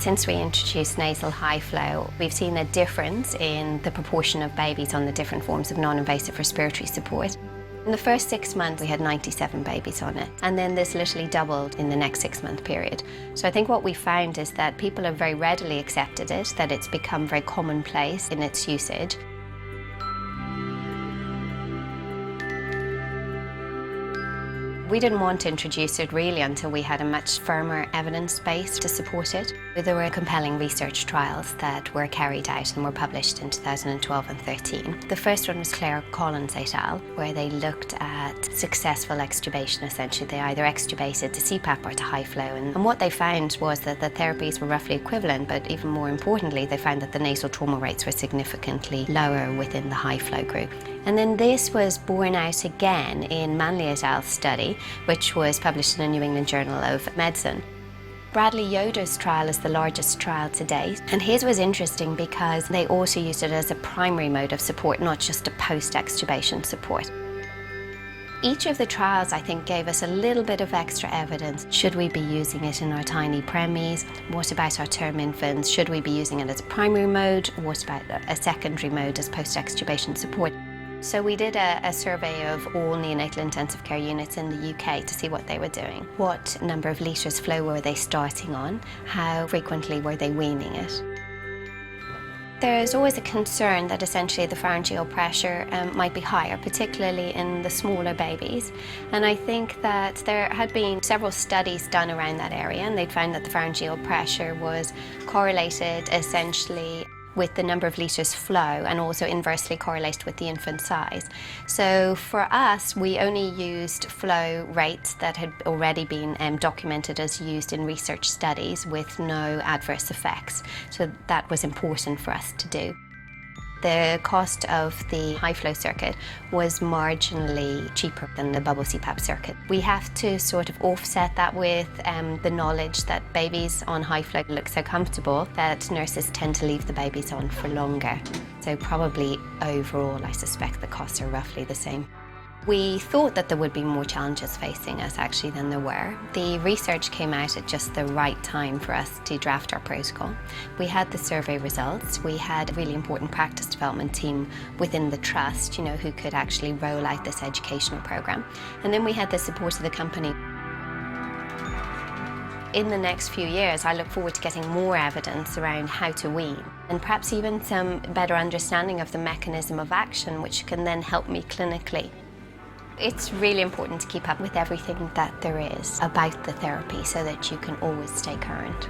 Since we introduced nasal high flow, we've seen a difference in the proportion of babies on the different forms of non-invasive respiratory support. In the first 6 months, we had 97 babies on it, and then this literally doubled in the next 6-month period. So I think what we found is that people have very readily accepted it, that it's become very commonplace in its usage. We didn't want to introduce it really until we had a much firmer evidence base to support it. There were compelling research trials that were carried out and were published in 2012 and 13. The first one was Claire Collins et al., where they looked at successful extubation. Essentially, they either extubated to CPAP or to high flow. And what they found was that the therapies were roughly equivalent, but even more importantly, they found that the nasal trauma rates were significantly lower within the high flow group. And then this was borne out again in Manley et al.'s study, which was published in the New England Journal of Medicine. Bradley Yoder's trial is the largest trial to date, and his was interesting because they also used it as a primary mode of support, not just a post-extubation support. Each of the trials, I think, gave us a little bit of extra evidence. Should we be using it in our tiny preemies? What about our term infants? Should we be using it as a primary mode? What about a secondary mode as post-extubation support? So we did a survey of all neonatal intensive care units in the UK to see what they were doing. What number of litres flow were they starting on? How frequently were they weaning it? There's always a concern that essentially the pharyngeal pressure might be higher, particularly in the smaller babies. And I think that there had been several studies done around that area, and they'd found that the pharyngeal pressure was correlated essentially with the number of litres flow and also inversely correlated with the infant size. So for us, we only used flow rates that had already been documented as used in research studies with no adverse effects. So that was important for us to do. The cost of the high flow circuit was marginally cheaper than the bubble CPAP circuit. We have to sort of offset that with the knowledge that babies on high flow look so comfortable that nurses tend to leave the babies on for longer. So probably overall, I suspect the costs are roughly the same. We thought that there would be more challenges facing us actually than there were. The research came out at just the right time for us to draft our protocol. We had the survey results. We had a really important practice development team within the trust, who could actually roll out this educational program. And then we had the support of the company. In the next few years, I look forward to getting more evidence around how to wean, and perhaps even some better understanding of the mechanism of action, which can then help me clinically. It's really important to keep up with everything that there is about the therapy so that you can always stay current.